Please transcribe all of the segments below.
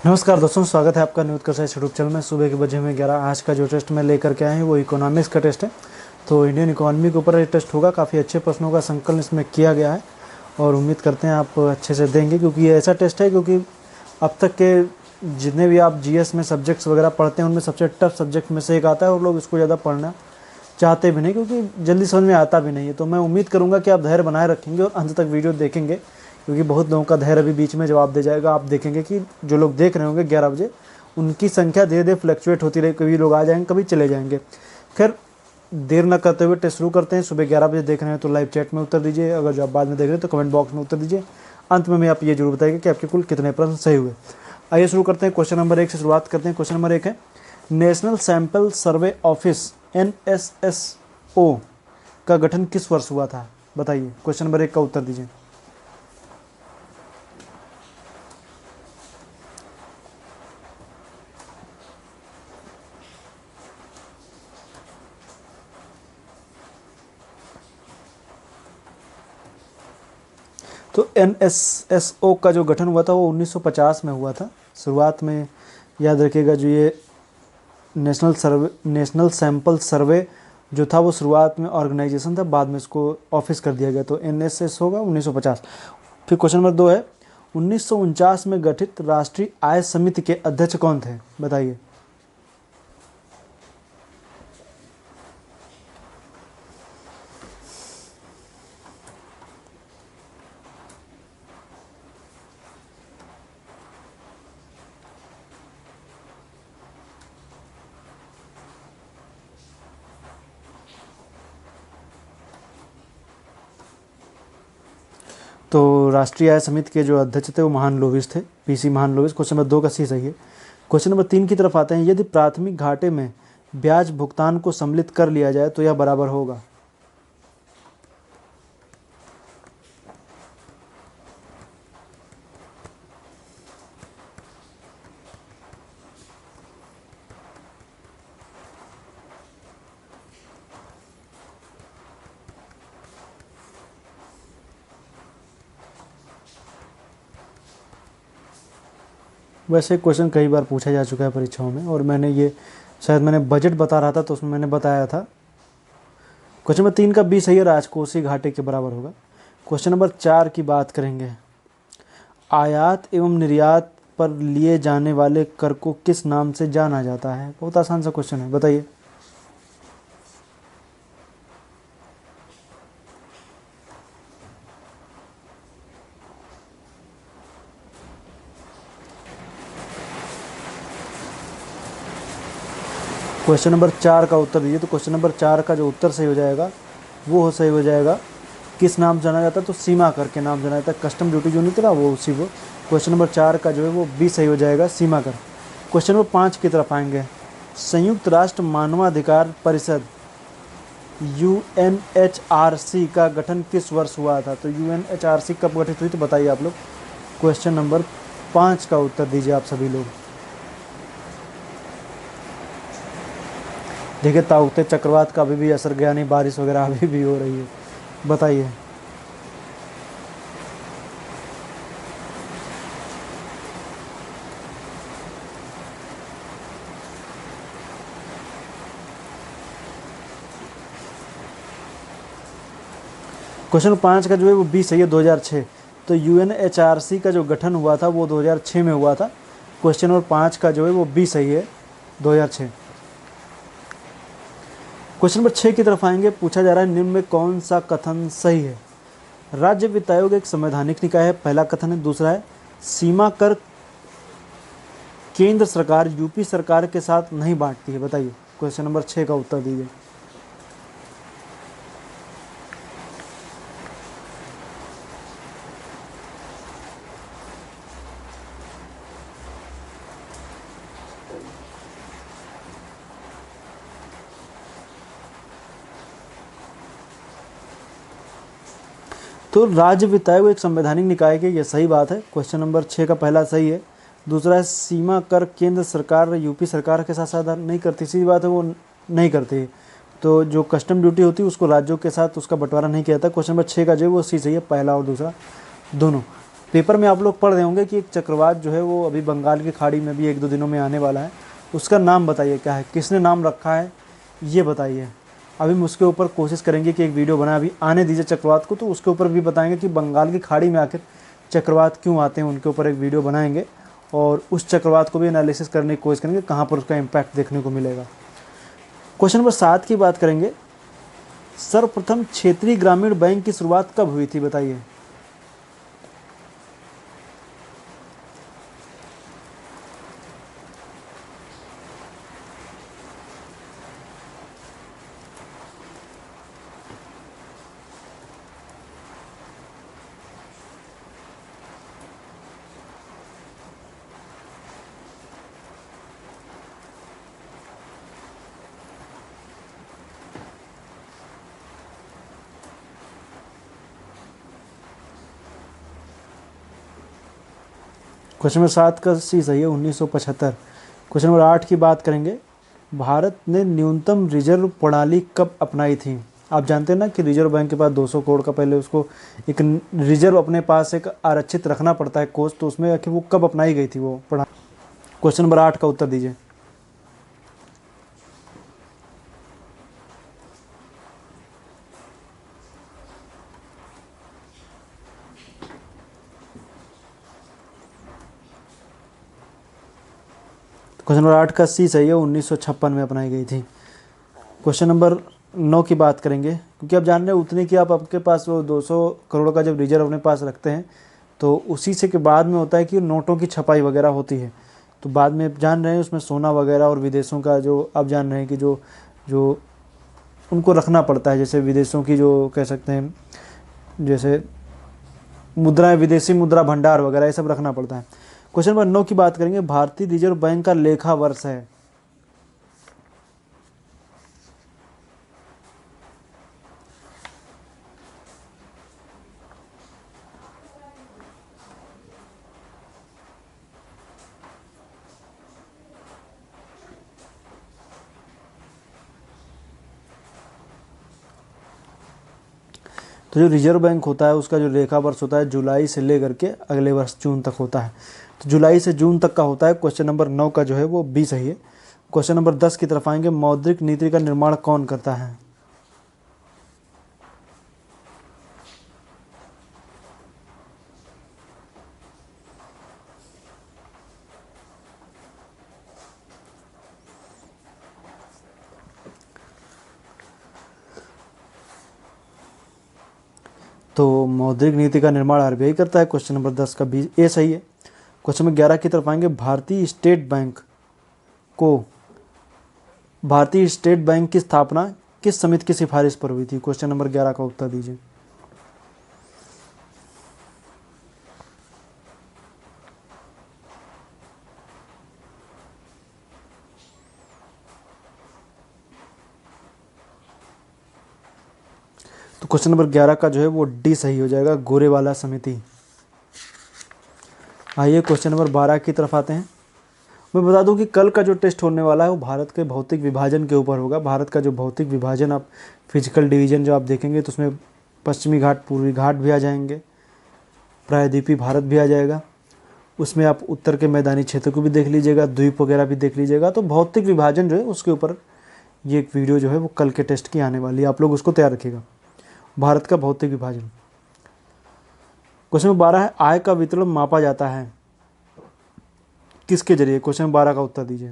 नमस्कार दोस्तों, स्वागत है आपका न्यूज का यूट्यूब चैनल में। सुबह के बजे में 11 आज का जो टेस्ट मैं लेकर के आए हैं वो इकोनॉमिक्स का टेस्ट है। तो इंडियन इकोनॉमी के ऊपर ये टेस्ट होगा। काफ़ी अच्छे प्रश्नों का संकलन इसमें किया गया है और उम्मीद करते हैं आप अच्छे से देंगे, क्योंकि ये ऐसा टेस्ट है क्योंकि अब तक के जितने भी आप जीएस में सब्जेक्ट्स वगैरह पढ़ते हैं उनमें सबसे टफ सब्जेक्ट में से एक आता है और लोग इसको ज़्यादा पढ़ना चाहते भी नहीं क्योंकि जल्दी समझ में आता भी नहीं है। तो मैं उम्मीद करूँगा कि आप धैर्य बनाए रखेंगे और अंत तक वीडियो देखेंगे, क्योंकि बहुत लोगों का धैर्य अभी बीच में जवाब दे जाएगा। आप देखेंगे कि जो लोग देख रहे होंगे 11 बजे उनकी संख्या धीरे धीरे फ्लक्चुएट होती रही, कभी लोग आ जाएंगे कभी चले जाएंगे। खैर देर न करते हुए टेस्ट शुरू करते हैं। सुबह 11 बजे देख रहे हैं तो लाइव चैट में उत्तर दीजिए, अगर जो आप बाद में देख रहे हैं तो कमेंट बॉक्स में उत्तर दीजिए। अंत में आप ये जरूर बताइए कि आपके कुल कितने प्रश्न सही हुए। आइए शुरू करते हैं। क्वेश्चन नंबर 1 से शुरुआत करते हैं। क्वेश्चन नंबर 1 है, national sample survey office NSSO का गठन किस वर्ष हुआ था? बताइए। क्वेश्चन नंबर 1 का उत्तर दीजिए। तो NSSO का जो गठन हुआ था वो 1950 में हुआ था। शुरुआत में याद रखिएगा, जो ये नेशनल सैंपल सर्वे जो था वो शुरुआत में ऑर्गेनाइजेशन था, बाद में इसको ऑफिस कर दिया गया। तो NSS होगा 1950। फिर क्वेश्चन नंबर 2 है, 1949 में गठित राष्ट्रीय आय समिति के अध्यक्ष कौन थे? बताइए। तो राष्ट्रीय आय समिति के जो अध्यक्ष थे वो महालनोबिस थे, PC महालनोबिस। क्वेश्चन नंबर 2 का सही है। क्वेश्चन नंबर 3 की तरफ आते हैं। यदि प्राथमिक घाटे में ब्याज भुगतान को सम्मिलित कर लिया जाए तो यह बराबर होगा। वैसे क्वेश्चन कई बार पूछा जा चुका है परीक्षाओं में, और मैंने बजट बता रहा था तो उसमें मैंने बताया था। क्वेश्चन नंबर 3 का B सही है, राजकोषीय घाटे के बराबर होगा। क्वेश्चन नंबर 4 की बात करेंगे। आयात एवं निर्यात पर लिए जाने वाले कर को किस नाम से जाना जाता है? बहुत आसान सा क्वेश्चन है, बताइए। क्वेश्चन नंबर 4 का उत्तर दीजिए। तो क्वेश्चन नंबर 4 का जो उत्तर सही हो जाएगा वो सही हो जाएगा, किस नाम जाना जाता है? तो सीमा कर के नाम जाना जाता है। कस्टम ड्यूटी जो नहीं था वो उसी को। क्वेश्चन नंबर 4 का जो है वो B सही हो जाएगा, सीमा कर। क्वेश्चन नंबर 5 की तरफ आएंगे। संयुक्त राष्ट्र मानवाधिकार परिषद UNHRC का गठन किस वर्ष हुआ था? तो UNHRC कब गठित हुई तो बताइए आप लोग। क्वेश्चन नंबर 5 का उत्तर दीजिए आप सभी लोग। देखिए ताउते चक्रवात का अभी भी असर गया नहीं, बारिश वगैरह अभी भी हो रही है। बताइए। क्वेश्चन 5 का जो है वो B सही है, 2006। तो UNHRC का जो गठन हुआ था वो 2006 में हुआ था। क्वेश्चन नंबर 5 का जो है वो B सही है, 2006। क्वेश्चन नंबर 6 की तरफ आएंगे। पूछा जा रहा है, निम्न में कौन सा कथन सही है? राज्य वित्त आयोग एक संवैधानिक निकाय है, पहला कथन है। दूसरा है, सीमा कर केंद्र सरकार यूपी सरकार के साथ नहीं बांटती है। बताइए। क्वेश्चन नंबर 6 का उत्तर दीजिए। तो राज्य वित्त आयोग एक संवैधानिक निकाय के, ये सही बात है। क्वेश्चन नंबर 6 का पहला सही है। दूसरा है, सीमा कर केंद्र सरकार यूपी सरकार के साथ साझा नहीं करती। सीधी बात है, वो नहीं करती। तो जो कस्टम ड्यूटी होती है उसको राज्यों के साथ उसका बंटवारा नहीं किया जाता। क्वेश्चन नंबर 6 का जो है वो सी सही है, पहला और दूसरा दोनों। पेपर में आप लोग पढ़ रहे होंगे कि एक चक्रवात जो है वो अभी बंगाल की खाड़ी में भी 1-2 दिनों में आने वाला है। उसका नाम बताइए क्या है, किसने नाम रखा है ये बताइए। अभी हम उसके ऊपर कोशिश करेंगे कि एक वीडियो बनाए, अभी आने दीजिए चक्रवात को, तो उसके ऊपर भी बताएंगे कि बंगाल की खाड़ी में आकर चक्रवात क्यों आते हैं, उनके ऊपर एक वीडियो बनाएंगे और उस चक्रवात को भी एनालिसिस करने की कोशिश करेंगे कहाँ पर उसका इम्पैक्ट देखने को मिलेगा। क्वेश्चन नंबर 7 की बात करेंगे। सर्वप्रथम क्षेत्रीय ग्रामीण बैंक की शुरुआत कब हुई थी बताइए। क्वेश्चन नंबर 7 का सी सही है, 1975। क्वेश्चन नंबर 8 की बात करेंगे। भारत ने न्यूनतम रिजर्व प्रणाली कब अपनाई थी। आप जानते हैं ना कि रिजर्व बैंक के पास 200 करोड़ का पहले उसको एक रिजर्व अपने पास एक आरक्षित रखना पड़ता है कोष, तो उसमें आखिर वो कब अपनाई गई थी वो प्रणाली। क्वेश्चन नंबर 8 का उत्तर दीजिए। क्वेश्चन नंबर 8 का सी सही है, 1956 में अपनाई गई थी। क्वेश्चन नंबर 9 की बात करेंगे, क्योंकि आप जान रहे हैं उतने की आप आपके पास वो 200 करोड़ का जब रिजर्व अपने पास रखते हैं तो उसी से के बाद में होता है कि नोटों की छपाई वगैरह होती है, तो बाद में जान रहे हैं उसमें सोना वगैरह और विदेशों का जो आप जान रहे हैं कि जो जो उनको रखना पड़ता है, जैसे विदेशों की जो कह सकते हैं जैसे मुद्राएं, विदेशी मुद्रा भंडार वगैरह ये सब रखना पड़ता है। क्वेश्चन नंबर 9 की बात करेंगे। भारतीय रिजर्व बैंक का लेखा वर्ष है। तो जो रिजर्व बैंक होता है उसका जो लेखा वर्ष होता है जुलाई से लेकर के अगले वर्ष जून तक होता है, तो जुलाई से जून तक का होता है। क्वेश्चन नंबर 9 का जो है वो बी सही है। क्वेश्चन नंबर 10 की तरफ आएंगे। मौद्रिक नीति का निर्माण कौन करता है। तो मौद्रिक नीति का निर्माण आरबीआई करता है। क्वेश्चन नंबर 10 का बी ए सही है। क्वेश्चन नंबर 11 की तरफ आएंगे। भारतीय स्टेट बैंक की स्थापना किस समिति की सिफारिश पर हुई थी। क्वेश्चन नंबर 11 का उत्तर दीजिए। तो क्वेश्चन नंबर 11 का जो है वो डी सही हो जाएगा, गोरेवाला समिति। आइए क्वेश्चन नंबर 12 की तरफ आते हैं। मैं बता दूं कि कल का जो टेस्ट होने वाला है वो भारत के भौतिक विभाजन के ऊपर होगा। भारत का जो भौतिक विभाजन, आप फिजिकल डिवीजन जो आप देखेंगे तो उसमें पश्चिमी घाट, पूर्वी घाट भी आ जाएंगे, प्रायद्वीपीय भारत भी आ जाएगा। उसमें आप उत्तर के मैदानी क्षेत्र को भी देख लीजिएगा, द्वीप वगैरह भी देख लीजिएगा। तो भौतिक विभाजन जो है उसके ऊपर ये एक वीडियो जो है वो कल के टेस्ट की आने वाली है, आप लोग उसको तैयार रखिएगा। भारत का भौतिक विभाजन। क्वेश्चन नंबर 12 है। आय का वितरण मापा जाता है किसके जरिए। क्वेश्चन नंबर 12 का उत्तर दीजिए।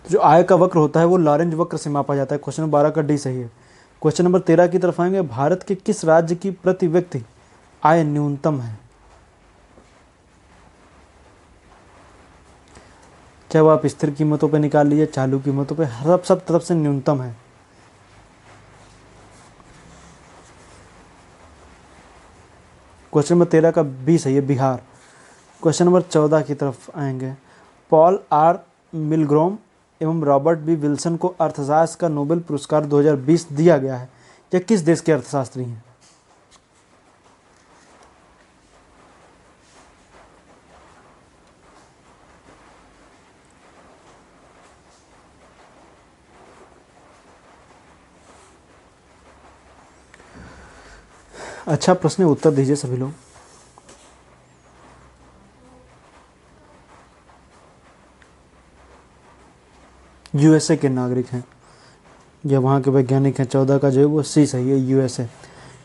तो जो आय का वक्र होता है वो लॉरेंज वक्र से मापा जाता है। क्वेश्चन नंबर 12 का डी सही है। क्वेश्चन नंबर 13 की तरफ आएंगे। भारत के किस राज्य की प्रति व्यक्ति आय न्यूनतम है। चाहे वो आप स्थिर कीमतों पे निकाल लीजिए, चालू कीमतों पे, हर सब तरफ से न्यूनतम है। क्वेश्चन नंबर 13 का बी सही है, बिहार। क्वेश्चन नंबर 14 की तरफ आएंगे। पॉल आर मिलग्रोम एवं रॉबर्ट बी विल्सन को अर्थशास्त्र का नोबेल पुरस्कार 2020 दिया गया है। या किस देश के अर्थशास्त्री हैं? अच्छा प्रश्न है, उत्तर दीजिए सभी लोग। यूएसए के नागरिक हैं या वहाँ के वैज्ञानिक हैं। 14 का जो है वो सी सही है, यूएसए।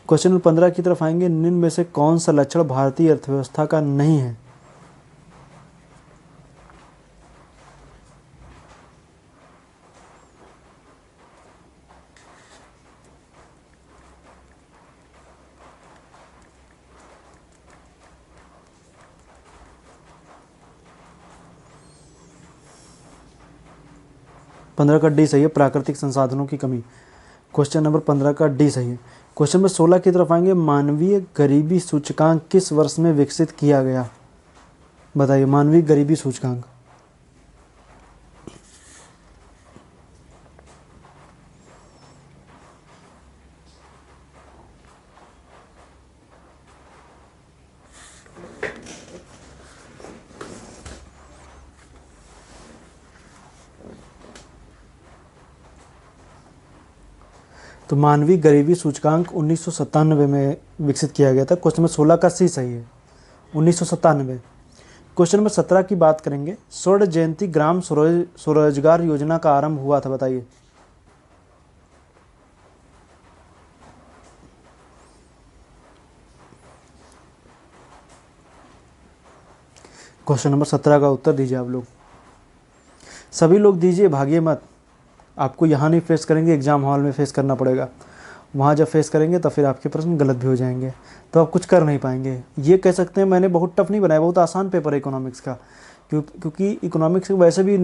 क्वेश्चन नंबर 15 की तरफ आएंगे। निम्न में से कौन सा लक्षण भारतीय अर्थव्यवस्था का नहीं है? पंद्रह का डी सही है, प्राकृतिक संसाधनों की कमी। क्वेश्चन नंबर 15 का डी सही है। क्वेश्चन नंबर 16 की तरफ आएंगे। मानवीय गरीबी सूचकांक किस वर्ष में विकसित किया गया? बताइए, मानवीय गरीबी सूचकांक। तो मानवीय गरीबी सूचकांक 1997 में विकसित किया गया था। क्वेश्चन नंबर 16 का सी सही है, 1997। क्वेश्चन नंबर 17 की बात करेंगे। स्वर्ण जयंती ग्राम स्वरोजगार योजना का आरंभ हुआ था, बताइए। क्वेश्चन नंबर 17 का उत्तर दीजिए आप लोग, सभी लोग दीजिए, भागिए मत। आपको यहाँ नहीं फेस करेंगे, एग्जाम हॉल में फेस करना पड़ेगा। वहाँ जब फेस करेंगे तो फिर आपके प्रश्न गलत भी हो जाएंगे, तो आप कुछ कर नहीं पाएंगे। ये कह सकते हैं मैंने बहुत टफ नहीं बनाया, बहुत आसान पेपर है इकोनॉमिक्स का। क्योंकि इकोनॉमिक्स वैसे भी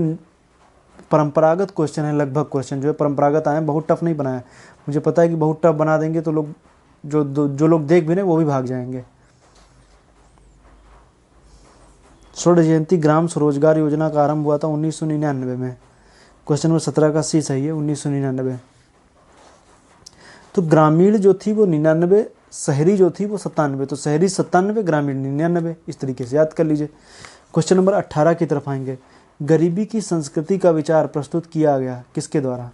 परंपरागत क्वेश्चन है, लगभग क्वेश्चन जो है परंपरागत आए हैं, बहुत टफ नहीं बनाया। मुझे पता है कि बहुत टफ बना देंगे तो लोग जो लोग देख भी रहे वो भी भाग जाएंगे। स्वर्ण जयंती ग्राम स्वरोजगार योजना का आरंभ हुआ था 1999 में। क्वेश्चन नंबर 17 का सी सही है, 1999। तो ग्रामीण जो थी वो 99, शहरी जो थी वो 97। तो शहरी 97, ग्रामीण 99, इस तरीके से याद कर लीजिए। क्वेश्चन नंबर 18 की तरफ आएंगे। गरीबी की संस्कृति का विचार प्रस्तुत किया गया किसके द्वारा?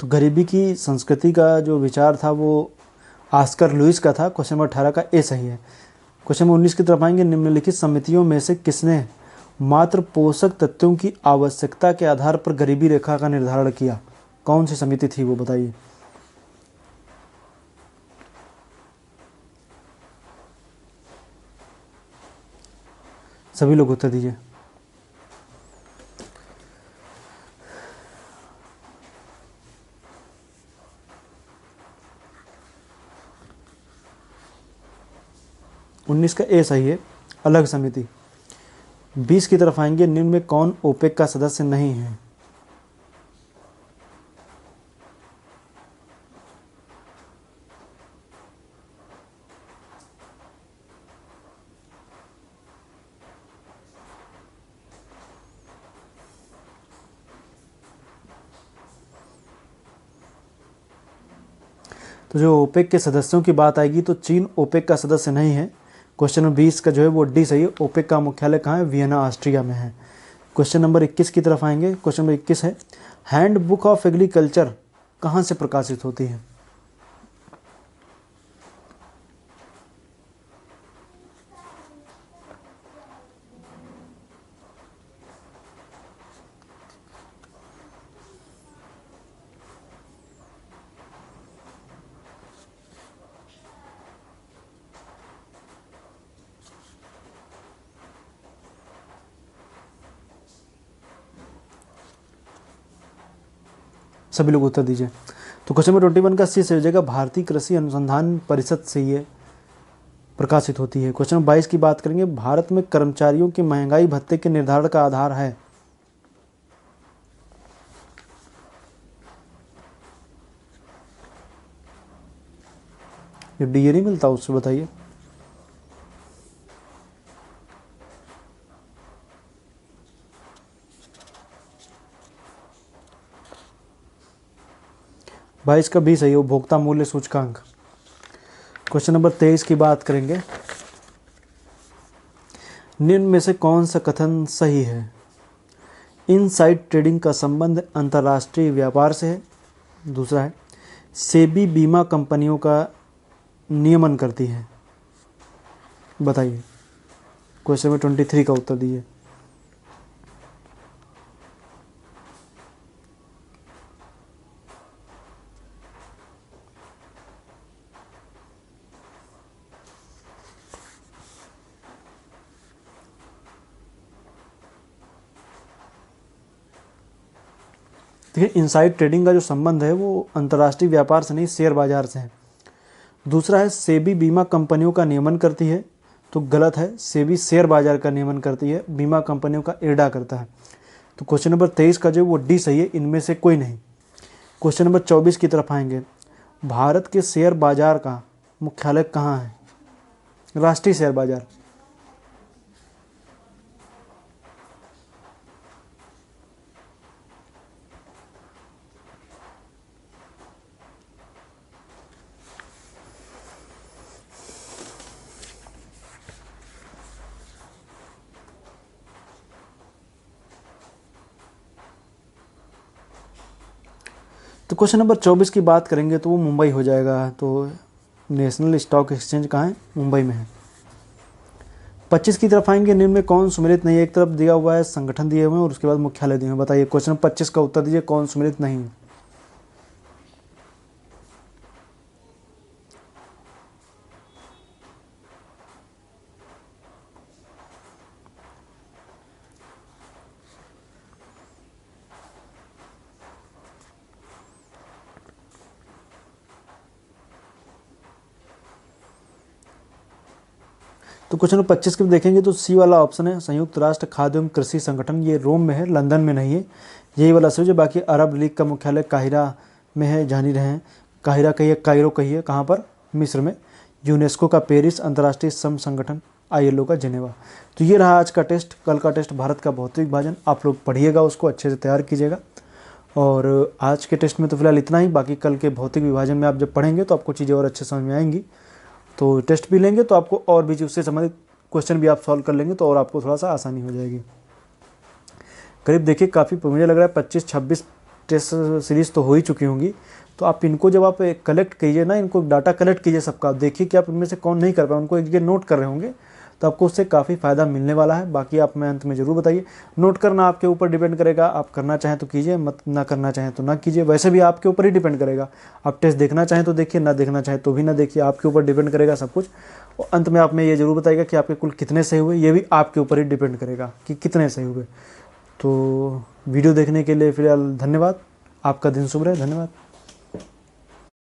तो गरीबी की संस्कृति का जो विचार था वो ऑस्कर लुईस का था। क्वेश्चन नंबर 18 का ए सही है। क्वेश्चन नंबर 19 की तरफ आएंगे। निम्नलिखित समितियों में से किसने मात्र पोषक तत्वों की आवश्यकता के आधार पर गरीबी रेखा का निर्धारण किया? कौन सी समिति थी वो बताइए। सभी लोग उत्तर दीजिए। उन्नीस का ए सही है, अलग समिति। 20 की तरफ आएंगे। निम्न में कौन ओपेक का सदस्य नहीं है? तो जो ओपेक के सदस्यों की बात आएगी तो चीन ओपेक का सदस्य नहीं है। क्वेश्चन नंबर 20 का जो है वो डी सही है। ओपेक का मुख्यालय कहाँ है? वियना, ऑस्ट्रिया में है। क्वेश्चन नंबर 21 की तरफ आएंगे। क्वेश्चन नंबर 21 है, हैंड बुक ऑफ एग्रीकल्चर कहाँ से प्रकाशित होती है? सभी लोग उत्तर दीजिए। तो क्वेश्चन नंबर 21 का सी सही हो जाएगा, भारतीय कृषि अनुसंधान परिषद से ये प्रकाशित होती है। क्वेश्चन 22 की बात करेंगे, भारत में कर्मचारियों की महंगाई भत्ते के निर्धारण का आधार है। ये डीए नहीं मिलता उससे बताइए। बाईस का 20 है, उपभोक्ता मूल्य सूचकांक। क्वेश्चन नंबर 23 की बात करेंगे, निम्न में से कौन सा कथन सही है। इनसाइड ट्रेडिंग का संबंध अंतर्राष्ट्रीय व्यापार से है। दूसरा है, सेबी बीमा कंपनियों का नियमन करती है। बताइए। क्वेश्चन नंबर 23 का उत्तर दीजिए। देखिए, इनसाइड ट्रेडिंग का जो संबंध है वो अंतर्राष्ट्रीय व्यापार से नहीं, शेयर बाजार से है। दूसरा है, सेबी बीमा कंपनियों का नियमन करती है, तो गलत है। सेबी शेयर बाजार का नियमन करती है, बीमा कंपनियों का इरडा करता है। तो क्वेश्चन नंबर 23 का जो वो डी सही है, इनमें से कोई नहीं। क्वेश्चन नंबर 24 की तरफ आएंगे, भारत के शेयर बाजार का मुख्यालय कहाँ है। राष्ट्रीय शेयर बाजार। तो क्वेश्चन नंबर 24 की बात करेंगे तो वो मुंबई हो जाएगा। तो नेशनल स्टॉक एक्सचेंज कहाँ है, मुंबई में है। 25 की तरफ आएंगे, निम्न में कौन सुमेलित नहीं है। एक तरफ दिया हुआ है संगठन दिए हुए हैं और उसके बाद मुख्यालय दिए हुए हैं। बताइए, क्वेश्चन 25 का उत्तर दीजिए, कौन सुमेलित नहीं है। तो क्वेश्चन नंबर 25 के देखेंगे तो सी वाला ऑप्शन है, संयुक्त राष्ट्र खाद्य एवं कृषि संगठन। ये रोम में है, लंदन में नहीं है। यही वाला सही है। बाकी अरब लीग का मुख्यालय काहिरा में है, जान ही रहे हैं। काहिरा कहिए, कायरो कहिए, कहाँ पर, मिस्र में। यूनेस्को का पेरिस, अंतर्राष्ट्रीय श्रम संगठन ILO का जिनेवा। तो ये रहा आज का टेस्ट। कल का टेस्ट भारत का भौतिक विभाजन, आप लोग पढ़िएगा, उसको अच्छे से तैयार कीजिएगा। और आज के टेस्ट में तो फिलहाल इतना ही। बाकी कल के भौतिक विभाजन में आप जब पढ़ेंगे तो आपको चीज़ें और अच्छे समझ में आएंगी। तो टेस्ट भी लेंगे तो आपको और भी उससे संबंधित क्वेश्चन भी आप सॉल्व कर लेंगे तो और आपको थोड़ा सा आसानी हो जाएगी। करीब देखिए, काफ़ी मुझे लग रहा है 25-26 टेस्ट सीरीज़ तो हो ही चुकी होंगी। तो आप इनको जब आप कलेक्ट कीजिए ना, इनको डाटा कलेक्ट कीजिए सबका, देखिए कि आप इनमें से कौन नहीं कर पाए, उनको एक जगह नोट कर रहे होंगे तो आपको उससे काफ़ी फ़ायदा मिलने वाला है। बाकी आप मैं अंत में ज़रूर बताइए। नोट करना आपके ऊपर डिपेंड करेगा, आप करना चाहें तो कीजिए, मत ना करना चाहें तो ना कीजिए। वैसे भी आपके ऊपर ही डिपेंड करेगा। आप टेस्ट देखना चाहें तो देखिए, ना देखना चाहें तो भी ना देखिए, आपके ऊपर डिपेंड करेगा सब कुछ। और अंत में आप में ये ज़रूर बताइएगा कि आपके कुल कितने सही हुए, ये भी आपके ऊपर ही डिपेंड करेगा कि कितने सही हुए। तो वीडियो देखने के लिए फिलहाल धन्यवाद। आपका दिन शुभ रहे। धन्यवाद।